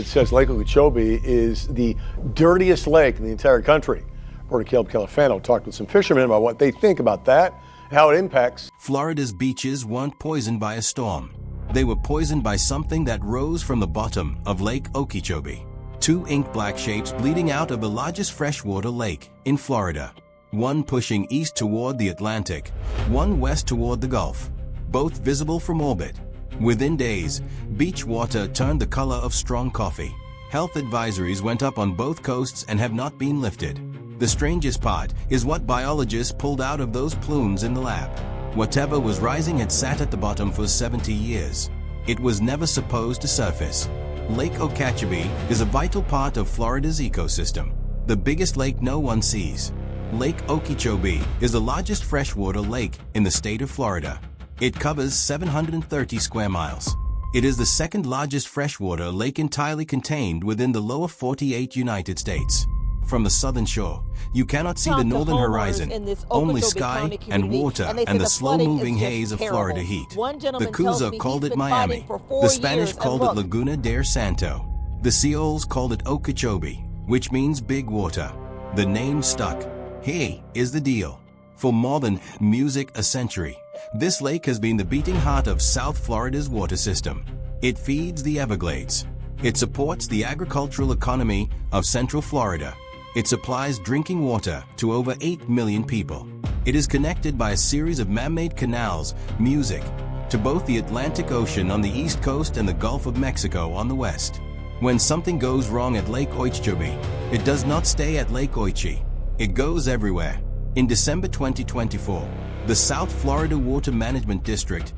It says Lake Okeechobee is the dirtiest lake in the entire country. Reporter Caleb Califano talked with some fishermen about what they think about that and how it impacts. Florida's beaches weren't poisoned by a storm. They were poisoned by something that rose from the bottom of Lake Okeechobee. Two ink-black shapes bleeding out of the largest freshwater lake in Florida. One pushing east toward the Atlantic, one west toward the Gulf, both visible from orbit. Within days, beach water turned the color of strong coffee. Health advisories went up on both coasts and have not been lifted. The strangest part is what biologists pulled out of those plumes in the lab. Whatever was rising had sat at the bottom for 70 years. It was never supposed to surface. Lake Okeechobee is a vital part of Florida's ecosystem, the biggest lake no one sees. Lake Okeechobee is the largest freshwater lake in the state of Florida. It covers 730 square miles. It is the second largest freshwater lake entirely contained within the lower 48 United States. From the southern shore, you cannot see the northern horizon, only sky and water and the slow-moving haze of Florida heat. The Coosa called it Miami. The Spanish called it Laguna del Santo. The Seoles called it Okeechobee, which means big water. The name stuck. Here is the deal. For more than a century, this lake has been the beating heart of South Florida's water system. It feeds the Everglades. It supports the agricultural economy of Central Florida. It supplies drinking water to over 8 million people. It is connected by a series of man-made canals, to both the Atlantic Ocean on the east coast and the Gulf of Mexico on the west. When something goes wrong at Lake Okeechobee, it does not stay at Lake Okeechobee. It goes everywhere. In December 2024, the South Florida Water Management District,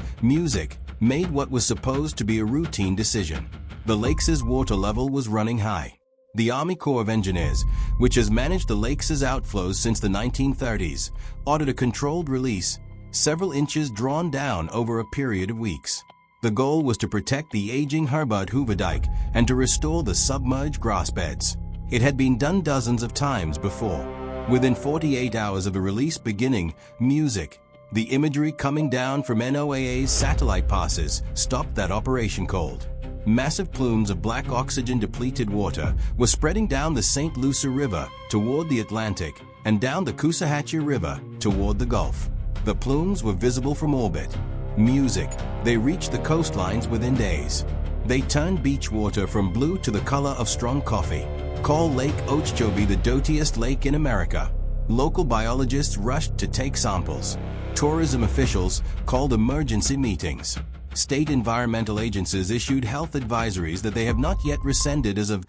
made what was supposed to be a routine decision. The lake's water level was running high. The Army Corps of Engineers, which has managed the lake's outflows since the 1930s, ordered a controlled release, several inches drawn down over a period of weeks. The goal was to protect the aging Herbert Hoover Dike and to restore the submerged grass beds. It had been done dozens of times before. Within 48 hours of the release beginning, the imagery coming down from NOAA's satellite passes stopped that operation cold. Massive plumes of black oxygen-depleted water were spreading down the St. Lucie River toward the Atlantic and down the Coosawhatchee River toward the Gulf. The plumes were visible from orbit. They reached the coastlines within days. They turned beach water from blue to the color of strong coffee. Call Lake Okeechobee the dirtiest lake in America. Local biologists rushed to take samples. Tourism officials called emergency meetings. State environmental agencies issued health advisories that they have not yet rescinded as of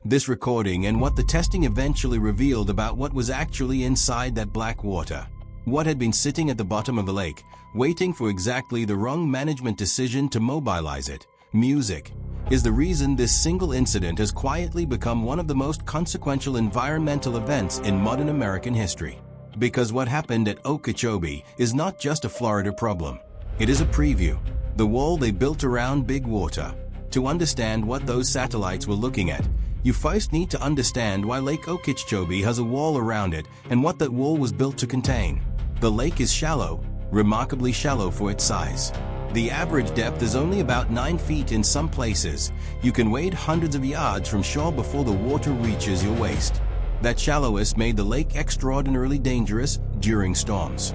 this recording and what the testing eventually revealed about what was actually inside that black water. What had been sitting at the bottom of the lake, waiting for exactly the wrong management decision to mobilize it. Is the reason this single incident has quietly become one of the most consequential environmental events in modern American history. Because what happened at Okeechobee is not just a Florida problem. It is a preview, the wall they built around big water. To understand what those satellites were looking at, you first need to understand why Lake Okeechobee has a wall around it and what that wall was built to contain. The lake is shallow, remarkably shallow for its size. The average depth is only about 9 feet in some places. You can wade hundreds of yards from shore before the water reaches your waist. That shallowness made the lake extraordinarily dangerous during storms.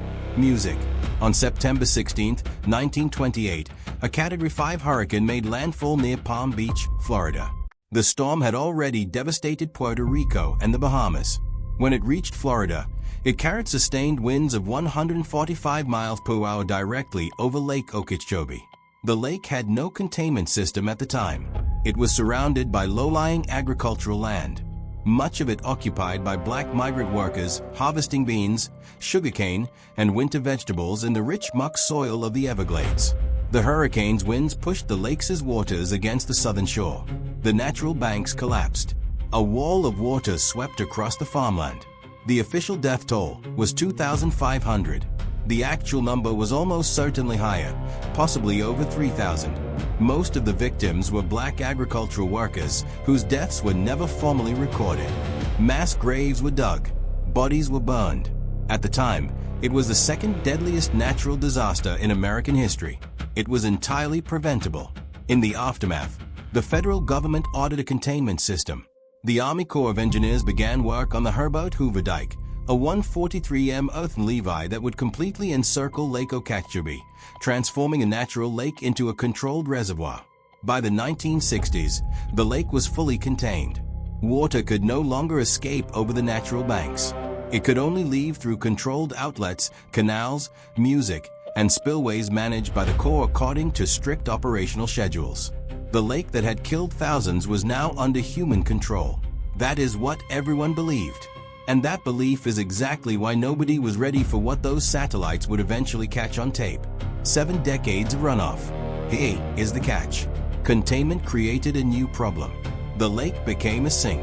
On September 16, 1928, a Category 5 hurricane made landfall near Palm Beach, Florida. The storm had already devastated Puerto Rico and the Bahamas. When it reached Florida, it carried sustained winds of 145 miles per hour directly over Lake Okeechobee. The lake had no containment system at the time. It was surrounded by low-lying agricultural land, much of it occupied by black migrant workers harvesting beans, sugarcane, and winter vegetables in the rich muck soil of the Everglades. The hurricane's winds pushed the lake's waters against the southern shore. The natural banks collapsed. A wall of water swept across the farmland. The official death toll was 2,500. The actual number was almost certainly higher, possibly over 3,000. Most of the victims were black agricultural workers whose deaths were never formally recorded. Mass graves were dug. Bodies were burned. At the time, it was the second deadliest natural disaster in American history. It was entirely preventable. In the aftermath, the federal government ordered a containment system. The Army Corps of Engineers began work on the Herbert Hoover Dike, a 143-m earthen levee that would completely encircle Lake Okeechobee, transforming a natural lake into a controlled reservoir. By the 1960s, the lake was fully contained. Water could no longer escape over the natural banks. It could only leave through controlled outlets, canals, music, and spillways managed by the Corps according to strict operational schedules. The lake that had killed thousands was now under human control. That is what everyone believed. And that belief is exactly why nobody was ready for what those satellites would eventually catch on tape. 7 decades of runoff. Here is the catch. Containment created a new problem. The lake became a sink.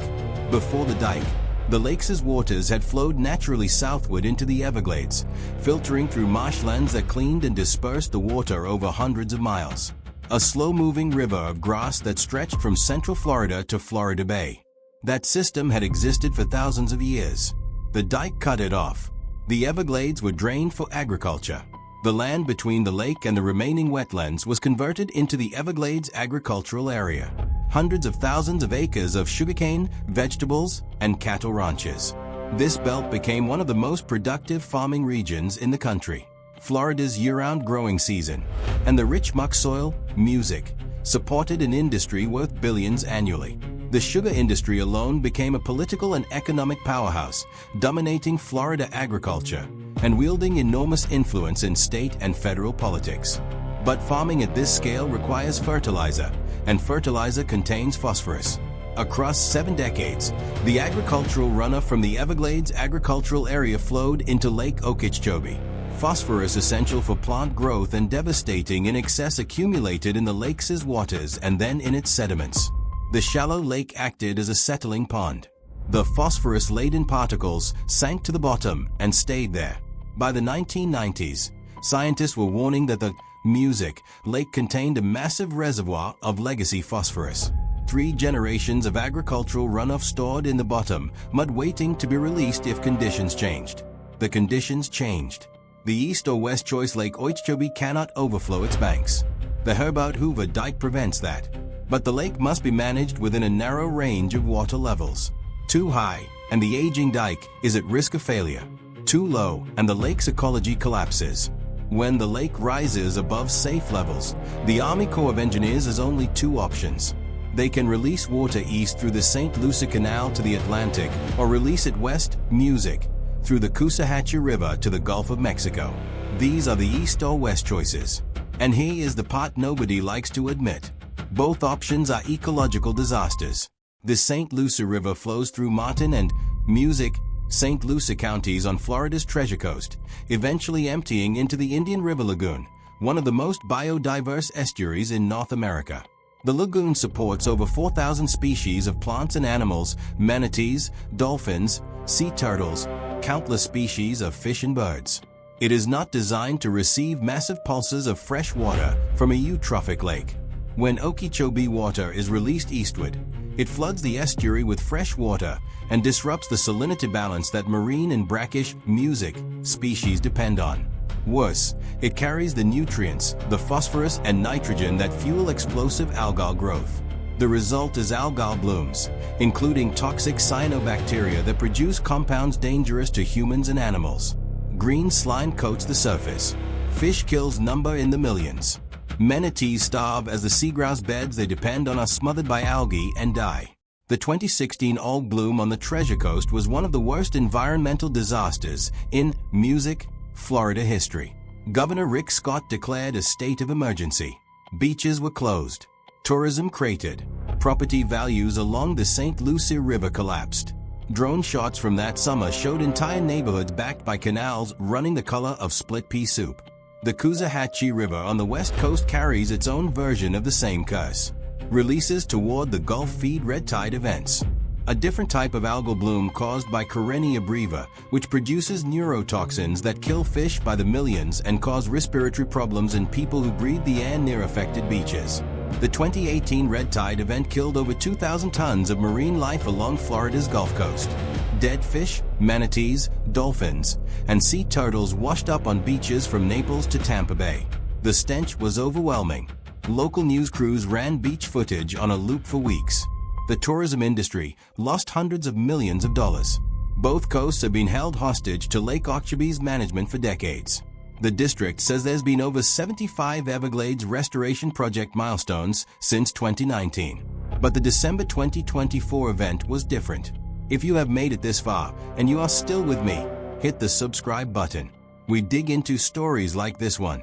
Before the dike, the lake's waters had flowed naturally southward into the Everglades, filtering through marshlands that cleaned and dispersed the water over hundreds of miles. A slow-moving river of grass that stretched from central Florida to Florida Bay. That system had existed for thousands of years. The dike cut it off. The Everglades were drained for agriculture. The land between the lake and the remaining wetlands was converted into the Everglades agricultural area. Hundreds of thousands of acres of sugarcane, vegetables, and cattle ranches. This belt became one of the most productive farming regions in the country. Florida's year-round growing season, and the rich muck soil, music, supported an industry worth billions annually. The sugar industry alone became a political and economic powerhouse, dominating Florida agriculture and wielding enormous influence in state and federal politics. But farming at this scale requires fertilizer, and fertilizer contains phosphorus. Across 7 decades, the agricultural runoff from the Everglades agricultural area flowed into Lake Okeechobee. Phosphorus essential for plant growth and devastating in excess accumulated in the lake's waters and then in its sediments. The shallow lake acted as a settling pond. The phosphorus-laden particles sank to the bottom and stayed there. By the 1990s, scientists were warning that the music lake contained a massive reservoir of legacy phosphorus. 3 generations of agricultural runoff stored in the bottom, mud waiting to be released if conditions changed. The conditions changed. The east or west choice Lake Okeechobee cannot overflow its banks. The Herbert Hoover Dike prevents that. But the lake must be managed within a narrow range of water levels. Too high, and the aging dike is at risk of failure. Too low, and the lake's ecology collapses. When the lake rises above safe levels, the Army Corps of Engineers has only 2 options. They can release water east through the St. Lucie Canal to the Atlantic, or release it west, music, through the Coosawhatchee River to the Gulf of Mexico. These are the east or west choices. And here is the part nobody likes to admit. Both options are ecological disasters. The St. Lucie River flows through Martin and Music, St. Lucie counties on Florida's Treasure Coast, eventually emptying into the Indian River Lagoon, one of the most biodiverse estuaries in North America. The lagoon supports over 4,000 species of plants and animals, manatees, dolphins, sea turtles, countless species of fish and birds. It is not designed to receive massive pulses of fresh water from a eutrophic lake. When Okeechobee water is released eastward, it floods the estuary with fresh water and disrupts the salinity balance that marine and brackish music species depend on. Worse, it carries the nutrients, the phosphorus and nitrogen that fuel explosive algal growth. The result is algal blooms, including toxic cyanobacteria that produce compounds dangerous to humans and animals. Green slime coats the surface. Fish kills number in the millions. Manatees starve as the seagrass beds they depend on are smothered by algae and die. The 2016 algal bloom on the Treasure Coast was one of the worst environmental disasters in music, Florida history. Governor Rick Scott declared a state of emergency. Beaches were closed. Tourism cratered. Property values along the St. Lucie River collapsed. Drone shots from that summer showed entire neighborhoods backed by canals running the color of split pea soup. The Coosawhatchee River on the west coast carries its own version of the same curse. Releases toward the Gulf feed red tide events. A different type of algal bloom caused by Karenia breva, which produces neurotoxins that kill fish by the millions and cause respiratory problems in people who breathe the air near affected beaches. The 2018 red tide event killed over 2,000 tons of marine life along Florida's Gulf Coast. Dead fish, manatees, dolphins, and sea turtles washed up on beaches from Naples to Tampa Bay. The stench was overwhelming. Local news crews ran beach footage on a loop for weeks. The tourism industry lost hundreds of millions of dollars. Both coasts have been held hostage to Lake Okeechobee's management for decades. The district says there's been over 75 Everglades restoration project milestones since 2019. But the December 2024 event was different. If you have made it this far and you are still with me, hit the subscribe button. We dig into stories like this one,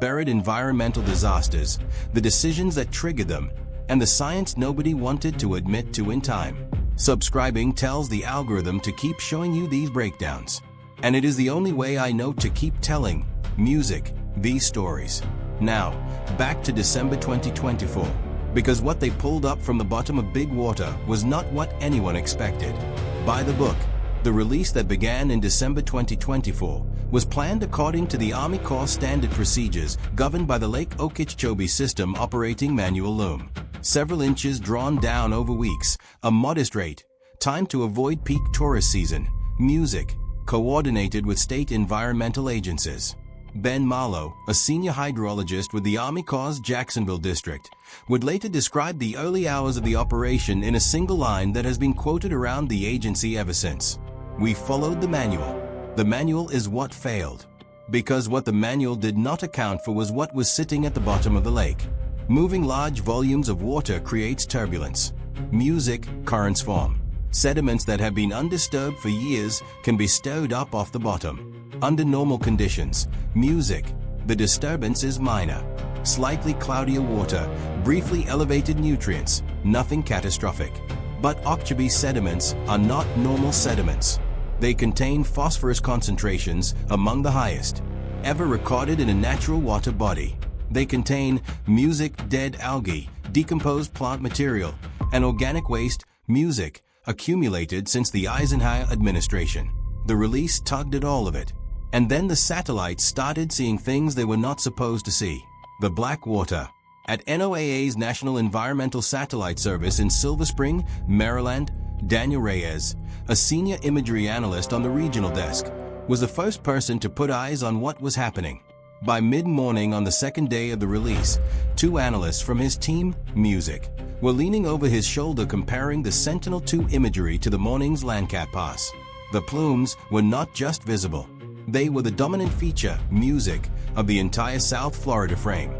buried environmental disasters, the decisions that triggered them, and the science nobody wanted to admit to in time. Subscribing tells the algorithm to keep showing you these breakdowns. And it is the only way I know to keep telling these stories. Now, back to December 2024. Because what they pulled up from the bottom of Big Water was not what anyone expected. By the book, the release that began in December 2024 was planned according to the Army Corps standard procedures governed by the Lake Okeechobee System Operating Manual loom. Several inches drawn down over weeks, a modest rate, time to avoid peak tourist season, music, coordinated with state environmental agencies. Ben Marlowe, a senior hydrologist with the Army Corps' Jacksonville district, would later describe the early hours of the operation in a single line that has been quoted around the agency ever since. "We followed the manual. The manual is what failed." Because what the manual did not account for was what was sitting at the bottom of the lake. Moving large volumes of water creates turbulence. Music, currents form. Sediments that have been undisturbed for years can be stirred up off the bottom. Under normal conditions, the disturbance is minor. Slightly cloudier water, briefly elevated nutrients, nothing catastrophic. But Okeechobee sediments are not normal sediments. They contain phosphorus concentrations among the highest ever recorded in a natural water body. They contain dead algae, decomposed plant material, and organic waste, accumulated since the Eisenhower administration. The release tugged at all of it. And then the satellites started seeing things they were not supposed to see. The black water. At NOAA's National Environmental Satellite Service in Silver Spring, Maryland, Daniel Reyes, a senior imagery analyst on the regional desk, was the first person to put eyes on what was happening. By mid-morning on the second day of the release, two analysts from his team, were leaning over his shoulder comparing the Sentinel-2 imagery to the morning's Landcat Pass. The plumes were not just visible. They were the dominant feature, of the entire South Florida frame.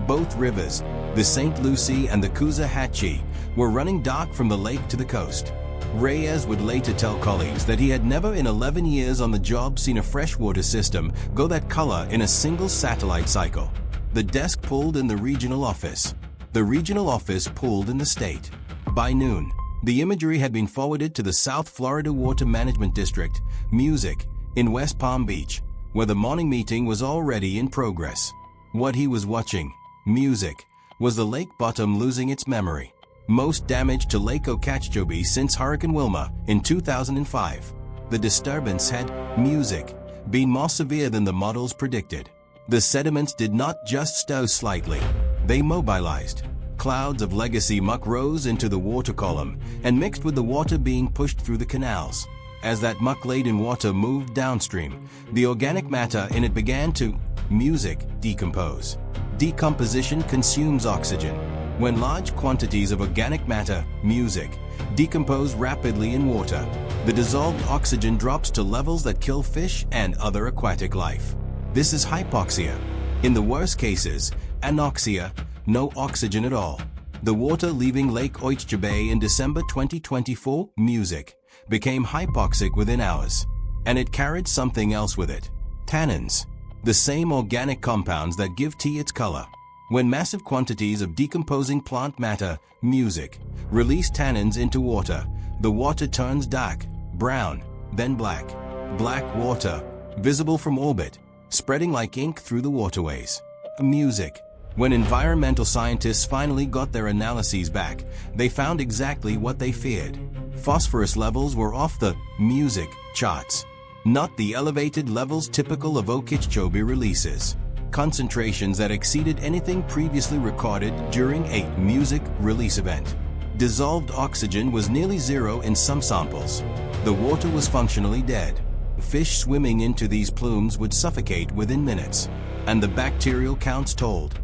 Both rivers, the St. Lucie and the Coxsackie, were running dark from the lake to the coast. Reyes would later tell colleagues that he had never in 11 years on the job seen a freshwater system go that color in a single satellite cycle. The desk pulled in the regional office. The regional office pulled in the state. By noon, the imagery had been forwarded to the South Florida Water Management District, in West Palm Beach, where the morning meeting was already in progress. What he was watching, was the lake bottom losing its memory. Most damage to Lake Okeechobee since Hurricane Wilma in 2005. The disturbance had, been more severe than the models predicted. The sediments did not just stir slightly, they mobilized. Clouds of legacy muck rose into the water column and mixed with the water being pushed through the canals. As that muck-laden water moved downstream, the organic matter in it began to, decompose. Decomposition consumes oxygen. When large quantities of organic matter, decompose rapidly in water, the dissolved oxygen drops to levels that kill fish and other aquatic life. This is hypoxia. In the worst cases, anoxia, no oxygen at all. The water leaving Lake Okeechobee in December 2024, became hypoxic within hours. And it carried something else with it. Tannins. The same organic compounds that give tea its color. When massive quantities of decomposing plant matter, release tannins into water, the water turns dark, brown, then black. Black water, visible from orbit, spreading like ink through the waterways. When environmental scientists finally got their analyses back, they found exactly what they feared. Phosphorus levels were off the charts, not the elevated levels typical of Okeechobee releases. Concentrations that exceeded anything previously recorded during a release event. Dissolved oxygen was nearly zero in some samples. The water was functionally dead. Fish swimming into these plumes would suffocate within minutes. And the bacterial counts told.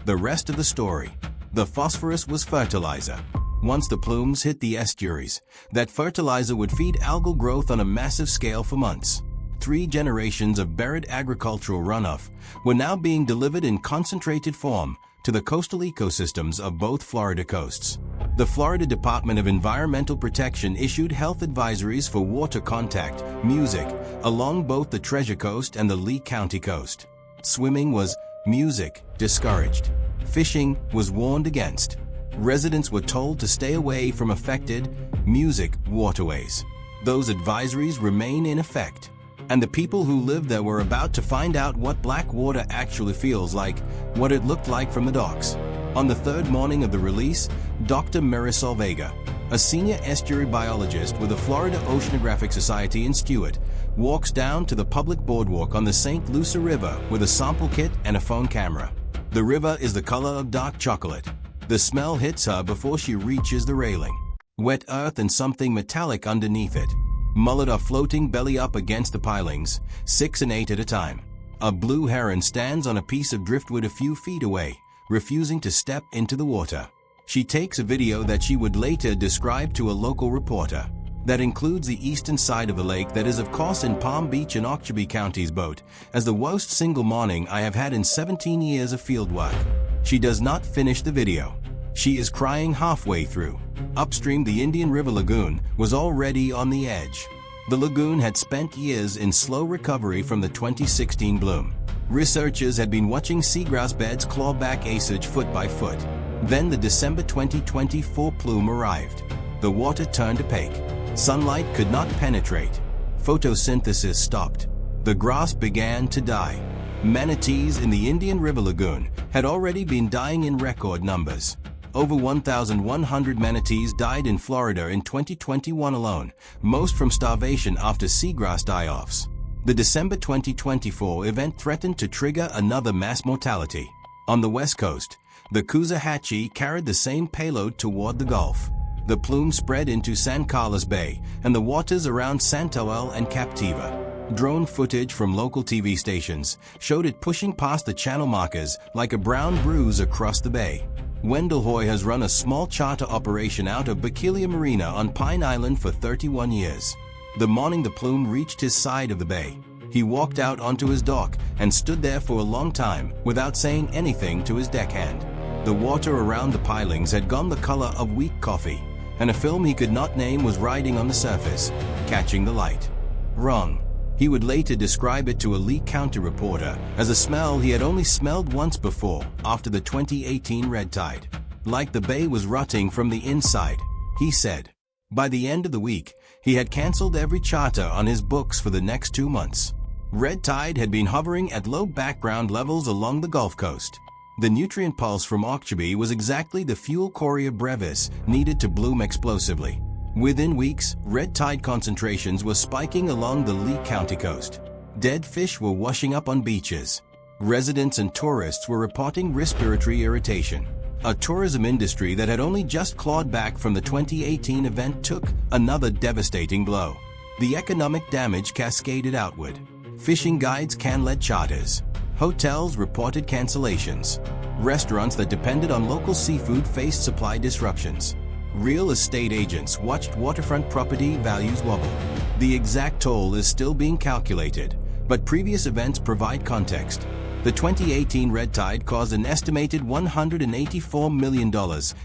the rest of the story. The phosphorus was fertilizer. Once the plumes hit the estuaries, that fertilizer would feed algal growth on a massive scale for months. 3 generations of buried agricultural runoff were now being delivered in concentrated form to the coastal ecosystems of both Florida coasts. The Florida Department of Environmental Protection issued health advisories for water contact, music, along both the Treasure Coast and the Lee County coast. Swimming was music discouraged. Fishing was warned against. Residents were told to stay away from affected music waterways. Those advisories remain in effect. And the people who lived there were about to find out what black water actually feels like, what it looked like from the docks. On the 3rd morning of the release, Dr. Marisol Vega, a senior estuary biologist with the Florida Oceanographic Society in Stewart, walks down to the public boardwalk on the St. Lucie River with a sample kit and a phone camera. The river is the color of dark chocolate. The smell hits her before she reaches the railing. Wet earth and something metallic underneath it. Mullet are floating belly up against the pilings, 6 and 8 at a time. A blue heron stands on a piece of driftwood a few feet away, refusing to step into the water. She takes a video that she would later describe to a local reporter. That includes the eastern side of the lake that is of course in Palm Beach and Okeechobee counties boat, as the worst single morning I have had in 17 years of field work. She does not finish the video. She is crying halfway through. Upstream, the Indian River Lagoon was already on the edge. The lagoon had spent years in slow recovery from the 2016 bloom. Researchers had been watching seagrass beds claw back acreage foot by foot. Then the December 2024 plume arrived. The water turned opaque. Sunlight could not penetrate. Photosynthesis stopped. The grass began to die. Manatees in the Indian River Lagoon had already been dying in record numbers. Over 1,100 manatees died in Florida in 2021 alone, most from starvation after seagrass die-offs. The December 2024 event threatened to trigger another mass mortality. On the West Coast, the Coxsahachie carried the same payload toward the Gulf. The plume spread into San Carlos Bay and the waters around Santoel and Captiva. Drone footage from local TV stations showed it pushing past the channel markers like a brown bruise across the bay. Wendell Hoy has run a small charter operation out of Bakelia Marina on Pine Island for 31 years. The morning the plume reached his side of the bay, he walked out onto his dock and stood there for a long time without saying anything to his deckhand. The water around the pilings had gone the color of weak coffee, and a film he could not name was riding on the surface, catching the light. Wrong. He would later describe it to a Lee County reporter as a smell he had only smelled once before after the 2018 red tide. Like the bay was rotting from the inside, he said. By the end of the week, he had canceled every charter on his books for the next 2 months. Red tide had been hovering at low background levels along the Gulf Coast. The nutrient pulse from Okeechobee was exactly the fuel Coria brevis needed to bloom explosively. Within weeks, red tide concentrations were spiking along the Lee County coast. Dead fish were washing up on beaches. Residents and tourists were reporting respiratory irritation. A tourism industry that had only just clawed back from the 2018 event took another devastating blow. The economic damage cascaded outward. Fishing guides canceled charters. Hotels reported cancellations. Restaurants that depended on local seafood faced supply disruptions. Real estate agents watched waterfront property values wobble. The exact toll is still being calculated, but previous events provide context. The 2018 red tide caused an estimated $184 million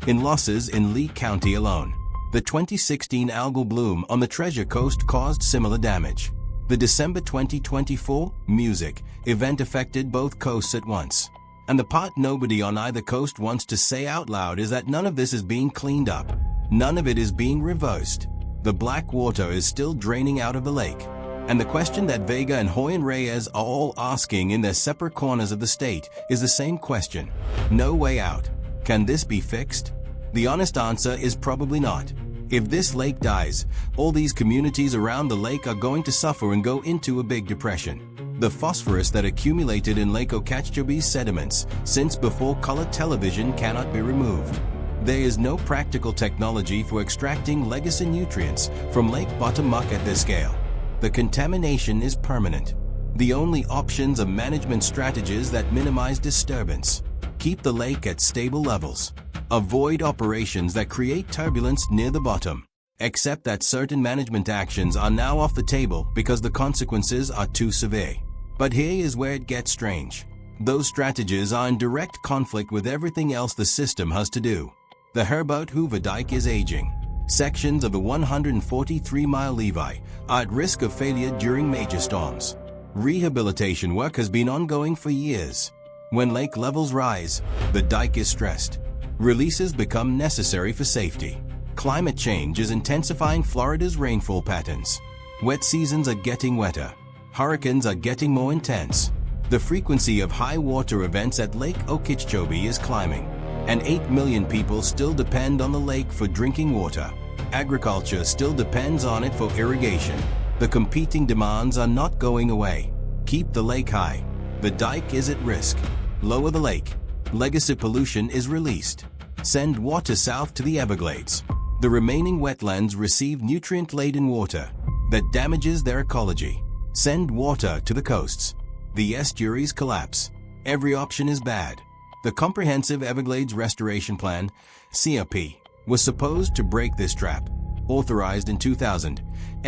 in losses in Lee County alone. The 2016 algal bloom on the Treasure Coast caused similar damage. The December 2024 music event affected both coasts at once. And the part nobody on either coast wants to say out loud is that none of this is being cleaned up. None of it is being reversed. The black water is still draining out of the lake. And the question that Vega and Hoy and Reyes are all asking in their separate corners of the state is the same question. No way out. Can this be fixed? The honest answer is probably not. If this lake dies, all these communities around the lake are going to suffer and go into a big depression. The phosphorus that accumulated in Lake Okeechobee's sediments since before color television cannot be removed. There is no practical technology for extracting legacy nutrients from lake bottom muck at this scale. The contamination is permanent. The only options are management strategies that minimize disturbance. Keep the lake at stable levels. Avoid operations that create turbulence near the bottom. Except that certain management actions are now off the table because the consequences are too severe. But here is where it gets strange. Those strategies are in direct conflict with everything else the system has to do. The Herbert Hoover Dike is aging. Sections of the 143-mile levee are at risk of failure during major storms. Rehabilitation work has been ongoing for years. When lake levels rise, the dike is stressed. Releases become necessary for safety. Climate change is intensifying Florida's rainfall patterns. Wet seasons are getting wetter. Hurricanes are getting more intense. The frequency of high water events at Lake Okeechobee is climbing, and 8 million people still depend on the lake for drinking water. Agriculture still depends on it for irrigation. The competing demands are not going away. Keep the lake high. The dike is at risk. Lower the lake. Legacy pollution is released. Send water south to the Everglades. The remaining wetlands receive nutrient-laden water that damages their ecology. Send water to the coasts. The estuaries collapse. Every option is bad. The Comprehensive Everglades Restoration Plan, CRP, was supposed to break this trap. Authorized in 2000,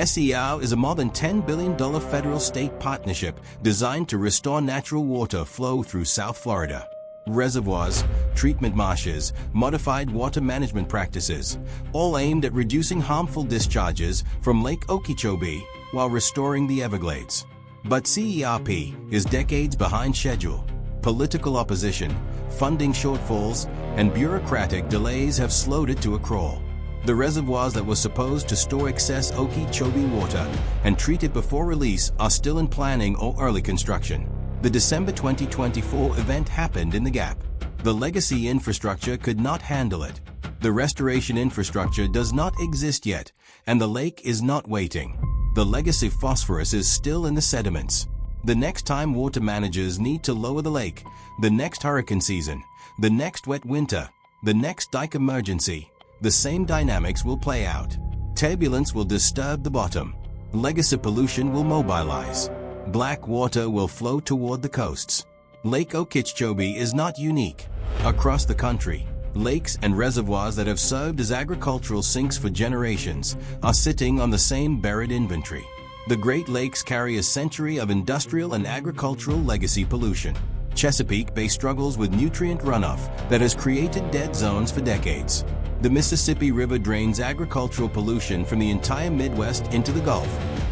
SER is a more than $10 billion federal-state partnership designed to restore natural water flow through South Florida. Reservoirs, treatment marshes, modified water management practices, all aimed at reducing harmful discharges from Lake Okeechobee while restoring the Everglades. But CERP is decades behind schedule. Political opposition, funding shortfalls, and bureaucratic delays have slowed it to a crawl. The reservoirs that were supposed to store excess Okeechobee water and treat it before release are still in planning or early construction. The December 2024 event happened in the gap. The legacy infrastructure could not handle it. The restoration infrastructure does not exist yet, and the lake is not waiting. The legacy phosphorus is still in the sediments. The next time water managers need to lower the lake, the next hurricane season, the next wet winter, the next dike emergency, the same dynamics will play out. Turbulence will disturb the bottom. Legacy pollution will mobilize. Black water will flow toward the coasts. Lake Okeechobee is not unique. Across the country, lakes and reservoirs that have served as agricultural sinks for generations are sitting on the same buried inventory. The Great Lakes carry a century of industrial and agricultural legacy pollution. Chesapeake Bay struggles with nutrient runoff that has created dead zones for decades. The Mississippi River drains agricultural pollution from the entire Midwest into the Gulf,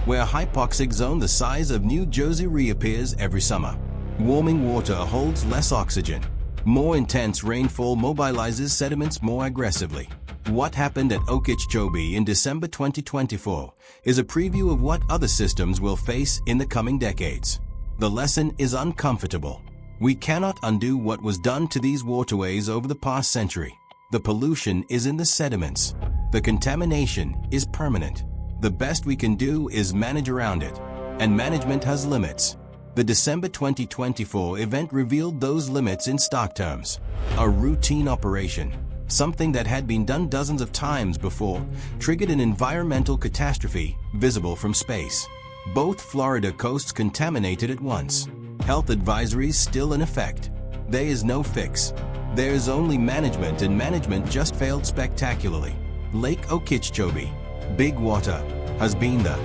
where a hypoxic zone the size of New Jersey reappears every summer. Warming water holds less oxygen. More intense rainfall mobilizes sediments more aggressively. What happened at Okeechobee in December 2024 is a preview of what other systems will face in the coming decades. The lesson is uncomfortable. We cannot undo what was done to these waterways over the past century. The pollution is in the sediments. The contamination is permanent. The best we can do is manage around it, and management has limits. The December 2024 event revealed those limits in stark terms. A routine operation, something that had been done dozens of times before, triggered an environmental catastrophe visible from space. Both Florida coasts contaminated at once. Health advisories still in effect. There is no fix. There is only management, and management just failed spectacularly. Lake Okeechobee, big water, has been the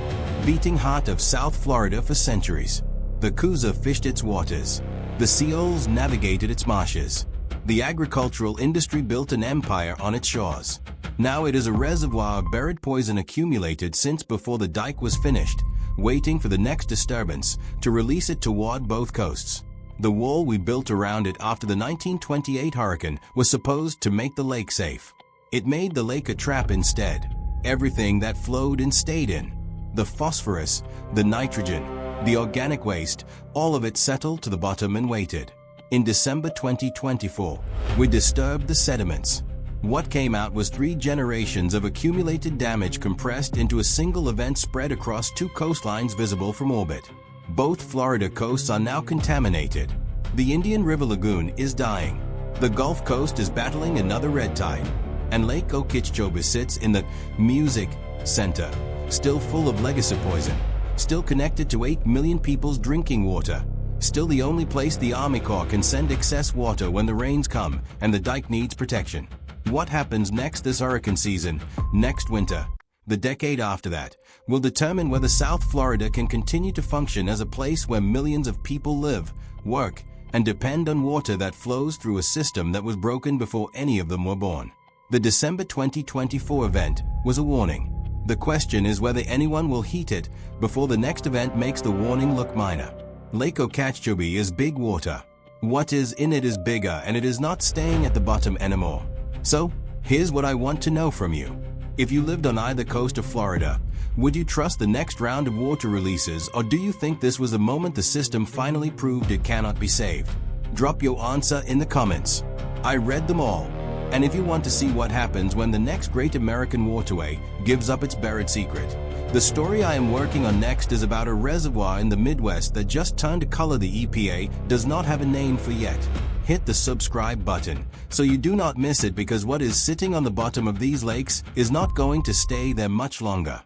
beating heart of South Florida for centuries. The Coosa fished its waters. The Seals navigated its marshes. The agricultural industry built an empire on its shores. Now it is a reservoir of buried poison accumulated since before the dike was finished, waiting for the next disturbance to release it toward both coasts. The wall we built around it after the 1928 hurricane was supposed to make the lake safe. It made the lake a trap instead. Everything that flowed and stayed in. The phosphorus, the nitrogen, the organic waste, all of it settled to the bottom and waited. In December 2024, we disturbed the sediments. What came out was 3 generations of accumulated damage compressed into a single event spread across 2 coastlines visible from orbit. Both Florida coasts are now contaminated. The Indian River Lagoon is dying. The Gulf Coast is battling another red tide. And Lake Okeechobee sits in the music center, still full of legacy poison, still connected to 8 million people's drinking water. Still the only place the Army Corps can send excess water when the rains come and the dike needs protection. What happens next this hurricane season, next winter, the decade after that, will determine whether South Florida can continue to function as a place where millions of people live, work, and depend on water that flows through a system that was broken before any of them were born. The December 2024 event was a warning. The question is whether anyone will heed it before the next event makes the warning look minor. Lake Okeechobee is big water. What is in it is bigger, and it is not staying at the bottom anymore. So, here's what I want to know from you. If you lived on either coast of Florida, would you trust the next round of water releases, or do you think this was the moment the system finally proved it cannot be saved? Drop your answer in the comments. I read them all. And if you want to see what happens when the next great American waterway gives up its buried secret, the story I am working on next is about a reservoir in the Midwest that just turned a color the EPA does not have a name for yet. Hit the subscribe button so you do not miss it, because what is sitting on the bottom of these lakes is not going to stay there much longer.